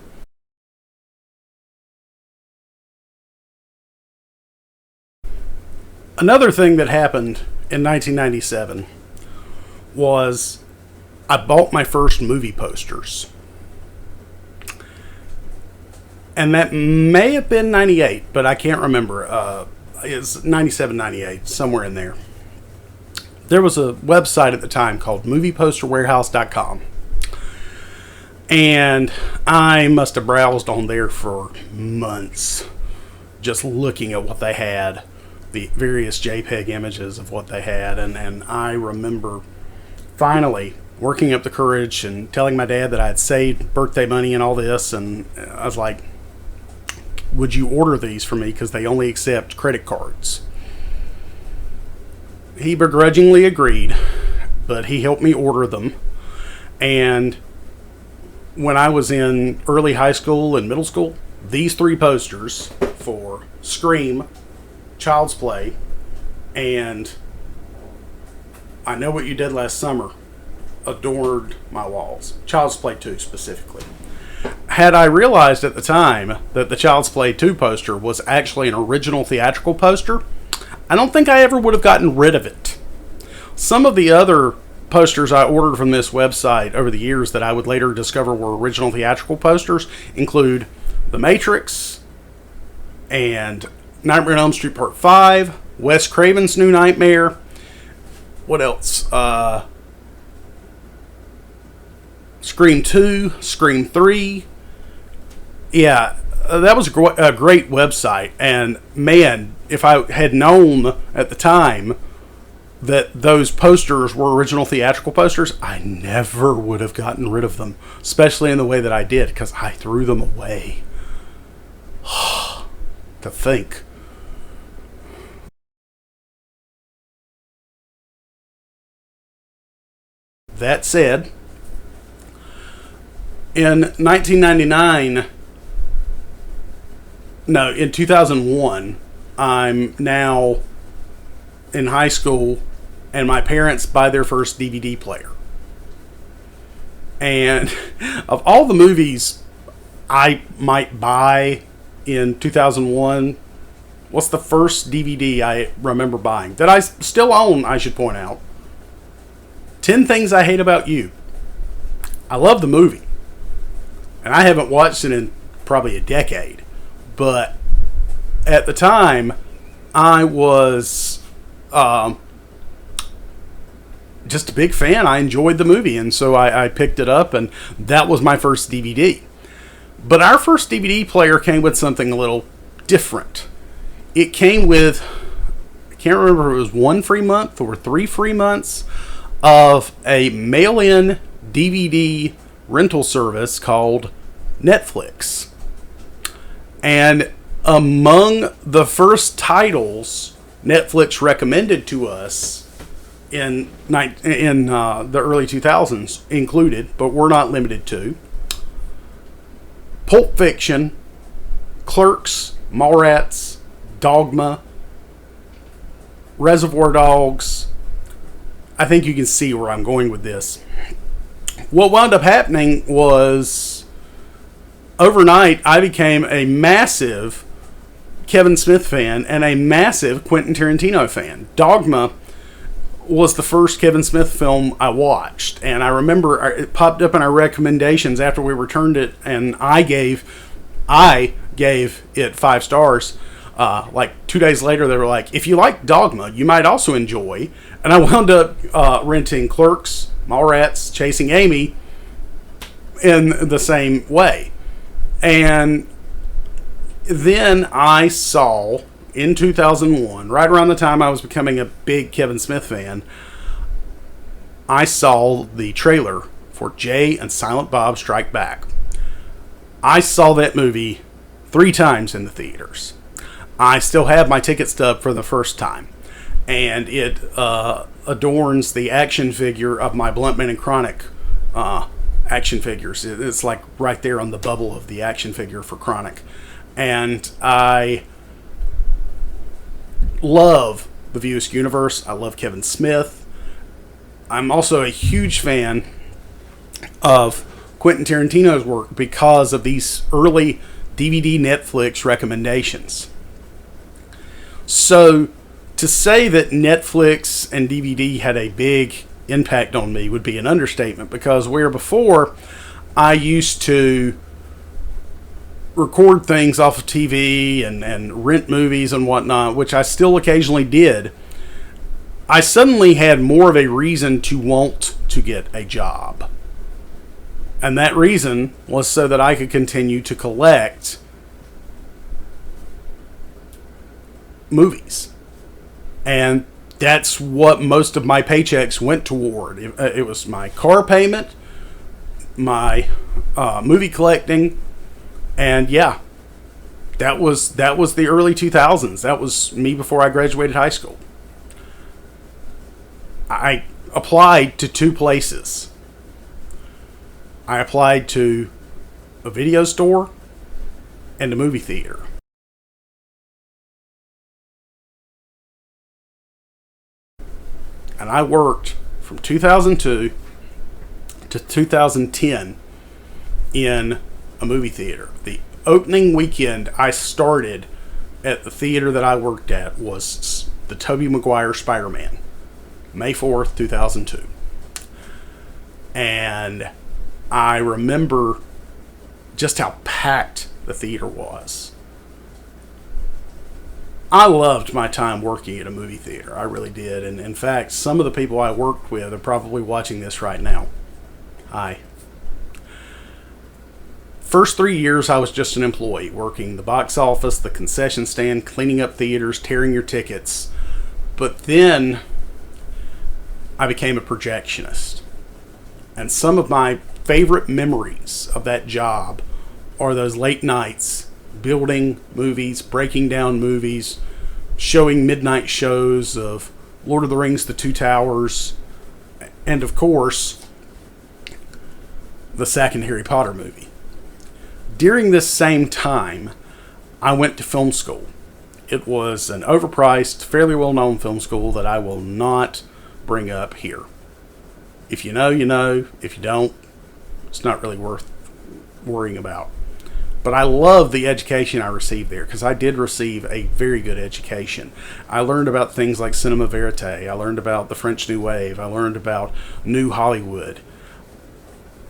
Another thing that happened in 1997 was I bought my first movie posters. And that may have been 98, but I can't remember. It's 97, 98, somewhere in there. There was a website at the time called movieposterwarehouse.com. And I must have browsed on there for months, just looking at what they had, the various JPEG images of what they had. And I remember finally working up the courage and telling my dad that I had saved birthday money and all this. And I was like, would you order these for me? Because they only accept credit cards. He begrudgingly agreed, but he helped me order them. And when I was in early high school and middle school, these 3 posters for Scream, Child's Play, and I Know What You Did Last Summer adorned my walls. Child's Play 2 specifically. Had I realized at the time that the Child's Play 2 poster was actually an original theatrical poster, I don't think I ever would have gotten rid of it. Some of the other posters I ordered from this website over the years that I would later discover were original theatrical posters include The Matrix and Nightmare on Elm Street Part 5, Wes Craven's New Nightmare. What else? Scream 2, Scream 3. Yeah, that was a great website. And man, if I had known at the time that those posters were original theatrical posters, I never would have gotten rid of them, especially in the way that I did, because I threw them away. To think. That said, in 1999, no, in 2001, I'm now in high school, and my parents buy their first DVD player. And of all the movies I might buy in 2001. What's the first DVD I remember buying that I still own, I should point out? 10 Things I Hate About You. I love the movie. And I haven't watched it in probably a decade. But at the time, I was just a big fan. I enjoyed the movie, and so I picked it up, and that was my first DVD. But our first DVD player came with something a little different. It came with, I can't remember if it was 1 free month or 3 free months of a mail-in DVD rental service called Netflix. And among the first titles Netflix recommended to us in the early 2000s included, but were not limited to, Pulp Fiction, Clerks, Mallrats, Dogma, Reservoir Dogs. I think you can see where I'm going with this. What wound up happening was, overnight, I became a massive Kevin Smith fan and a massive Quentin Tarantino fan. Dogma was the first Kevin Smith film I watched, and I remember it popped up in our recommendations after we returned it, and I gave it 5 stars. Like 2 days later, they were like, if you like Dogma, you might also enjoy. And I wound up renting Clerks, Mallrats, Chasing Amy in the same way. And then I saw, in 2001, right around the time I was becoming a big Kevin Smith fan, I saw the trailer for Jay and Silent Bob Strike Back. I saw that movie 3 times in the theaters. I still have my ticket stub for the first time, and it adorns the action figure of my Bluntman and Chronic action figures. It's like right there on the bubble of the action figure for Chronic. And I love the Views universe. I love Kevin Smith. I'm also a huge fan of Quentin Tarantino's work because of these early DVD Netflix recommendations. So to say that Netflix and DVD had a big impact on me would be an understatement, because where before I used to record things off of TV and rent movies and whatnot, which I still occasionally did, I suddenly had more of a reason to want to get a job. And that reason was so that I could continue to collect movies. And that's what most of my paychecks went toward. It was my car payment, my movie collecting, and yeah, that was the early 2000s. That was me before I graduated high school. I applied to 2 places. I applied to a video store and a movie theater. And I worked from 2002 to 2010 in a movie theater. The opening weekend I started at the theater that I worked at was the Tobey Maguire Spider-Man, May 4th, 2002. And I remember just how packed the theater was. I loved my time working at a movie theater. I really did. And in fact, some of the people I worked with are probably watching this right now. Hi. First 3 years, I was just an employee, working the box office, the concession stand, cleaning up theaters, tearing your tickets. But then I became a projectionist. And some of my favorite memories of that job are those late nights building movies, breaking down movies, showing midnight shows of Lord of the Rings, The Two Towers, and of course, the second Harry Potter movie. During this same time, I went to film school. It was an overpriced, fairly well-known film school that I will not bring up here. If you know, you know. If you don't, it's not really worth worrying about. But I love the education I received there, because I did receive a very good education. I learned about things like cinema verite. I learned about the French New Wave. I learned about New Hollywood.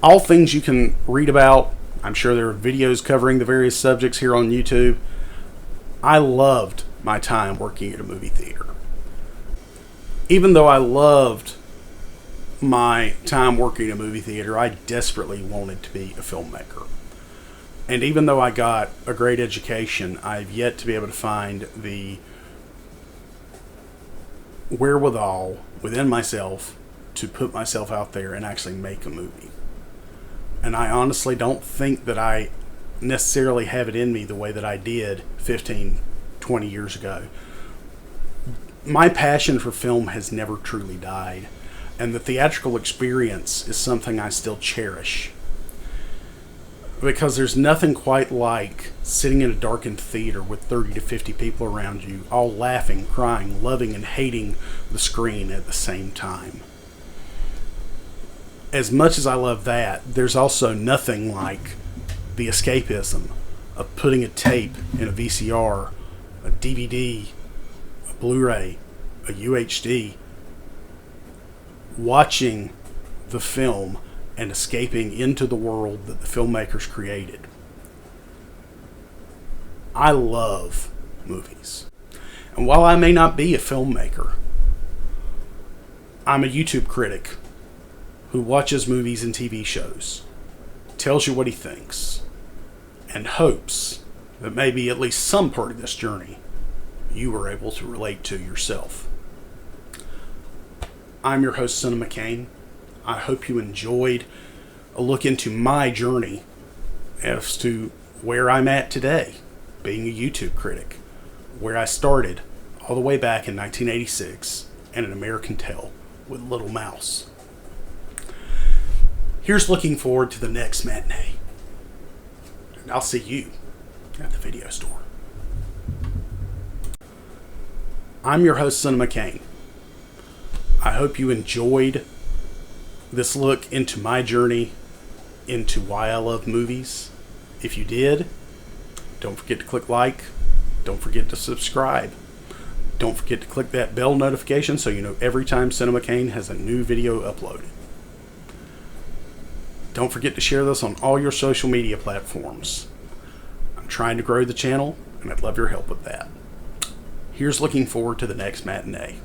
All things you can read about. I'm sure there are videos covering the various subjects here on YouTube. I loved my time working at a movie theater. Even though I loved my time working at a movie theater, I desperately wanted to be a filmmaker. And even though I got a great education, I've yet to be able to find the wherewithal within myself to put myself out there and actually make a movie. And I honestly don't think that I necessarily have it in me the way that I did 15, 20 years ago. My passion for film has never truly died, and the theatrical experience is something I still cherish. Because there's nothing quite like sitting in a darkened theater with 30 to 50 people around you, all laughing, crying, loving, and hating the screen at the same time. As much as I love that, there's also nothing like the escapism of putting a tape in a VCR, a DVD, a Blu-ray, a UHD, watching the film and escaping into the world that the filmmakers created. I love movies. And while I may not be a filmmaker, I'm a YouTube critic who watches movies and TV shows, tells you what he thinks, and hopes that maybe at least some part of this journey you were able to relate to yourself. I'm your host, Cinema Kane. I hope you enjoyed a look into my journey as to where I'm at today, being a YouTube critic, where I started all the way back in 1986 and An American Tale with Little Mouse. Here's looking forward to the next matinee. And I'll see you at the video store. I'm your host, Cinema Kane. I hope you enjoyed this look into my journey into why I love movies. If you did, don't forget to click like. Don't forget to subscribe. Don't forget to click that bell notification so you know every time Cinema Kane has a new video uploaded. Don't forget to share this on all your social media platforms. I'm trying to grow the channel, and I'd love your help with that. Here's looking forward to the next matinee.